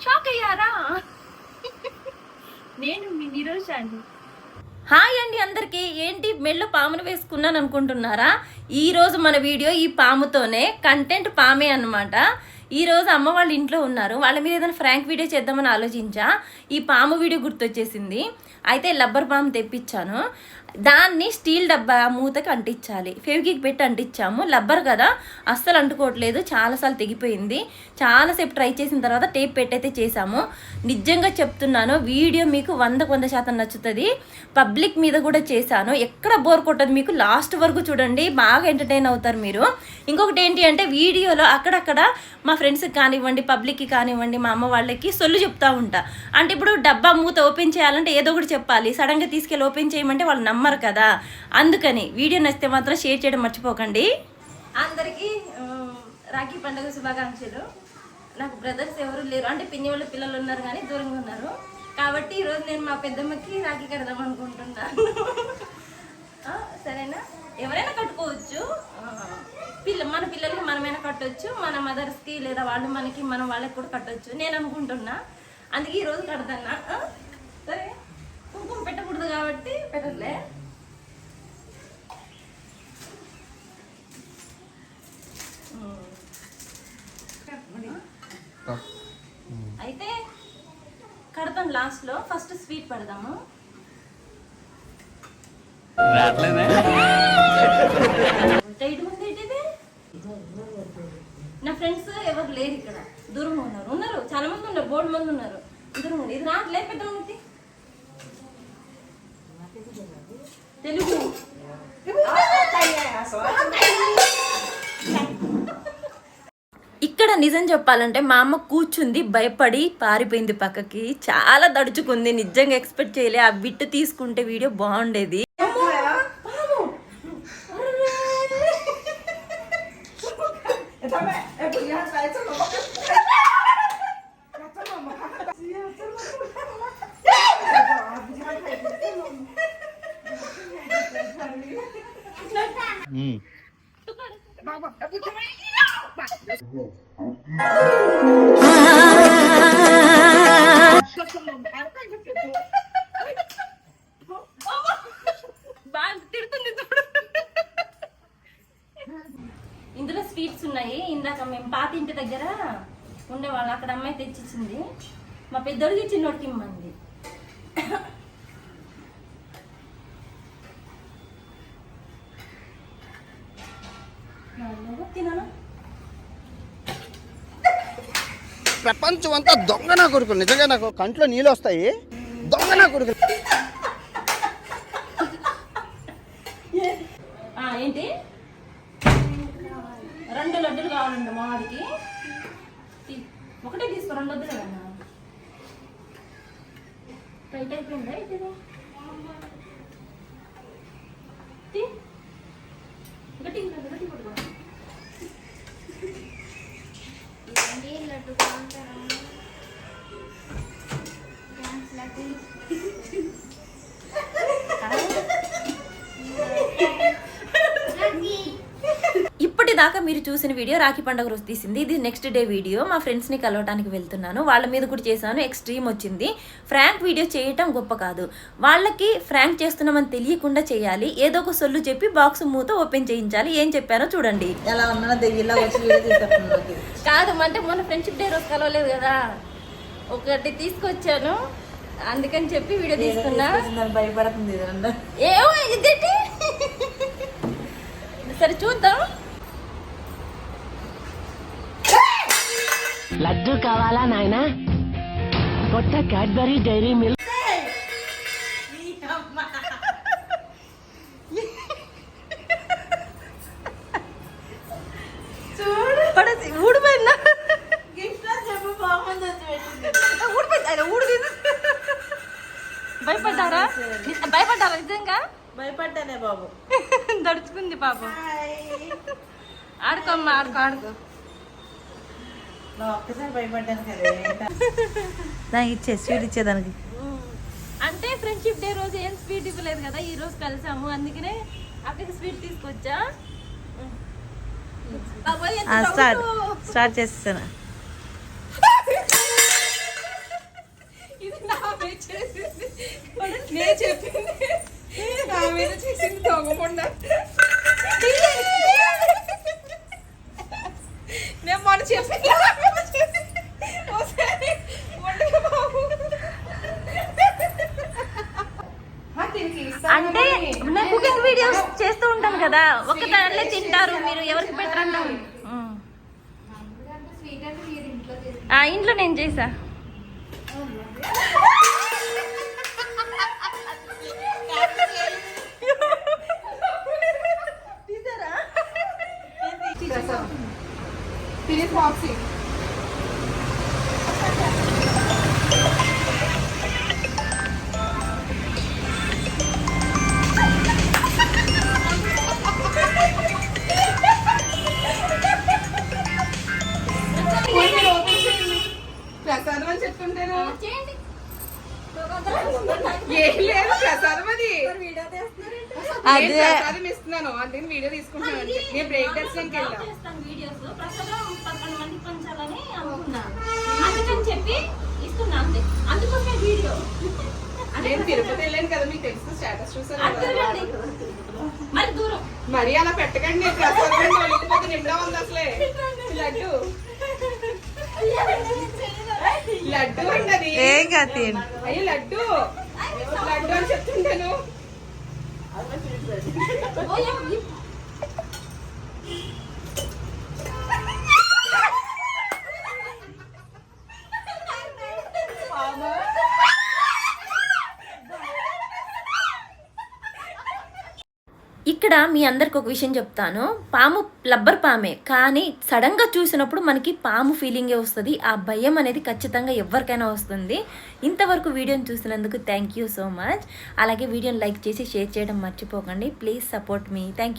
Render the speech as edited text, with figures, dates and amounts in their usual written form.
Shock అయ్యారా? నేను మీ నిరోష అండి. హాయ్ అండి అందరికీ. ఏంటి మెళ్ళు పామును వేసుకున్నాను అనుకుంటున్నారా? ఈరోజు మన వీడియో ఈ పాముతోనే, కంటెంట్ పామే అన్నమాట. ఈరోజు అమ్మ వాళ్ళ ఇంట్లో ఉన్నారు, వాళ్ళ మీద ఏదైనా ఫ్రాంక్ వీడియో చేద్దామని ఆలోచించా. ఈ పాము వీడియో గుర్తొచ్చేసింది. అయితే లబ్బర్ పాము తెప్పించాను. దాన్ని స్టీల్ డబ్బా మూతకి అంటించాలి. ఫెవికిక్ పెట్టి అంటించాము. లబ్బర్ కదా, అస్సలు అంటుకోవట్లేదు. చాలాసార్లు తెగిపోయింది. చాలాసేపు ట్రై చేసిన తర్వాత టేప్ పెట్టయితే చేసాము. నిజంగా చెప్తున్నాను, వీడియో మీకు 100% నచ్చుతుంది. పబ్లిక్ మీద కూడా చేశాను. ఎక్కడ బోర్ కొట్టదు మీకు. లాస్ట్ వరకు చూడండి, బాగా ఎంటర్టైన్ అవుతారు మీరు. ఇంకొకటి ఏంటి అంటే, వీడియోలో అక్కడక్కడ మా ఫ్రెండ్స్కి కానివ్వండి, పబ్లిక్కి కానివ్వండి, మా అమ్మ వాళ్ళకి సొల్లు చెప్తా ఉంటా. అంటే ఇప్పుడు డబ్బా మూత ఓపెన్ చేయాలంటే ఏదో ఒకటి చెప్పాలి. సడన్గా తీసుకెళ్ళి ఓపెన్ చేయమంటే వాళ్ళు నమ్మరు కదా. అందుకని వీడియో నచ్చితే మాత్రం షేర్ చేయడం మర్చిపోకండి. అందరికీ రాఖీ పండుగ శుభాకాంక్షలు. నాకు బ్రదర్స్ ఎవరు లేరు, అంటే పిన్ని వాళ్ళ పిల్లలు ఉన్నారు కానీ దూరంగా ఉన్నారు. కాబట్టి ఈరోజు నేను మా పెద్దమ్మకి రాఖీ కడదాం అనుకుంటున్నాను. సరేనా? ఎవరైనా కట్టుకోవచ్చు. మన పిల్లలకి మనమైనా కట్టవచ్చు, మన మదర్స్కి లేదా వాళ్ళు మనకి, మనం వాళ్ళకి కూడా కట్టవచ్చు నేను అనుకుంటున్నా. అందుకే ఈరోజు కడతానా. సరే, కుంకుమ పెట్టకూడదు కాబట్టి పెట్టలే. అయితే కడతాం లాస్ట్లో. ఫస్ట్ స్వీట్ పెడదాము. టైట్ ఉంది ఏంటిది? నా ఫ్రెండ్స్ ఎవరు లేరు ఇక్కడ, దూరంగా ఉన్నారు. చాలా మంది ఉన్నారు, బోర్డు మంది ఉన్నారు. దూరంగా ఉంది. ఇది రాట్లే పెద్ద ఉంది తెలుగు. ఇక్కడ నిజం చెప్పాలంటే మా అమ్మ కూర్చుంది, భయపడి పారిపోయింది పక్కకి. చాలా దడుచుకుంది. నిజంగా ఎక్స్పెక్ట్ చేయలే. ఆ బిట్టు తీసుకుంటే వీడియో బాగుండేది. ఇందులో స్వీట్స్ ఉన్నాయి. ఇందాక మేము పాత ఇంటి దగ్గర ఉండేవాళ్ళం, అక్కడ అమ్మాయి తెచ్చిచ్చింది. మా పెద్దోడికి చిన్నోడికి ఇమ్మంది. ప్రపంచం అంతా దొంగ నా కొడుకు. నిజంగా నాకు కంట్లో నీళ్ళు వస్తాయి. దొంగ నా కొడుకు. ఏంటి 2 లడ్డులు కావాలండి మా వాడికి. ఒకటే తీసుకో, 2 వద్దులే కదా. టైట్ అయిపోయిందా ఇది? గట్టి పడుకో. లడ్డు ఇప్పటిదాకా మీరు చూసిన వీడియో రాఖీ పండుగ రోజు తీసింది. ఇది నెక్స్ట్ డే వీడియో. మా ఫ్రెండ్స్ని కలవటానికి వెళ్తున్నాను. వాళ్ళ మీద కూడా చేశాను. ఎక్స్ట్రీమ్ వచ్చింది. ఫ్రాంక్ వీడియో చేయటం గొప్ప కాదు, వాళ్ళకి ఫ్రాంక్ చేస్తున్నామని తెలియకుండా చేయాలి. ఏదో ఒక సొల్లు చెప్పి బాక్స్ మూత ఓపెన్ చేయించాలి. ఏం చెప్పానో చూడండి. ఎలా ఉన్నా దెయ్యిలా వచ్చి కాదు అంటే మొన్న ఫ్రెండ్షిప్ డే రోజు కలవలేదు కదా, ఒకటి తీసుకొచ్చాను. అందుకని చెప్పి వీడియో తీసుకున్నా. భయపడుతుంది. ఏమో ఇదేంటి? సరే చూద్దాం. లడ్డు కావాలా నాయనా? కొత్త క్యాడ్బరీ డైరీ మిల్క్. ఊడిపోయిందా? భయపడ్డారా? నిజంగా భయపడ్డానే బాబు. దడుచుకుంది పాపం. ఆడుకోమ్మా, ఆడుకో. ఒక్కసారి భయపడ్డాను కదా. నాకు ఇచ్చే స్వీట్ ఇచ్చేదానికి. అంటే ఫ్రెండ్షిప్ డే రోజు ఏం స్వీట్ ఇవ్వలేదు కదా, ఈ రోజు కలిసాము. అందుకనే అక్కడికి స్వీట్ తీసుకొచ్చా. స్టార్ట్ చేస్తాను. ఇది నా మీద చేసింది, నేను చెప్పింది నా మీద చేసింది దొంగకుండా. నేను మొన్న చెప్పింది ఒకసారి ఉండగా బాబు. అంటే నా కుకింగ్ వీడియోస్ చేస్తూ ఉంటాను కదా, ఒక దాంట్లో తింటారు, మీరు ఎవరికి పెట్టరంటారు. ఇంట్లో నేను చేసా. Finish boxing. ప్రసాదం అని చెప్తుంటాను. ఏం లేదు ప్రసాదం, అది నేను ప్రసాదం ఇస్తున్నాను, అది వీడియో తీసుకుంటున్నాను అంతే. నేను బ్రేక్ దర్శనానికి వెళ్ళా. వీడియోస్ ప్రసాదం 11 మందికి పంచాలని అనుకున్నా, అందుకని చెప్పి ఇస్తున్నా అంతే. అందుకోసమే వీడియో. నేను తిరుపతి వెళ్ళాను కదా, మీకు తెలుసు, స్టేటస్ చూసాను కదా. మరి దూరం మరి అలా పెట్టకండి, ప్రసాదం వెళ్ళిపోతే నిండా ఉంది అసలే. లడ్డు లడ్డు అండి అది. ఏం కాదు తీయండి. అయ్యో లడ్డు లడ్డు అని చెప్తుంటాను. ఇక్కడ మీ అందరికి ఒక విషయం చెప్తాను. పాము లబ్బర్ పామే, కానీ సడన్గా చూసినప్పుడు మనకి పాము ఫీలింగే వస్తుంది. ఆ భయం అనేది ఖచ్చితంగా ఎవరికైనా వస్తుంది. ఇంతవరకు వీడియోని చూసినందుకు థ్యాంక్ యూ సో మచ్. అలాగే వీడియోని లైక్ చేసి షేర్ చేయడం మర్చిపోకండి. Please support me. Thank you.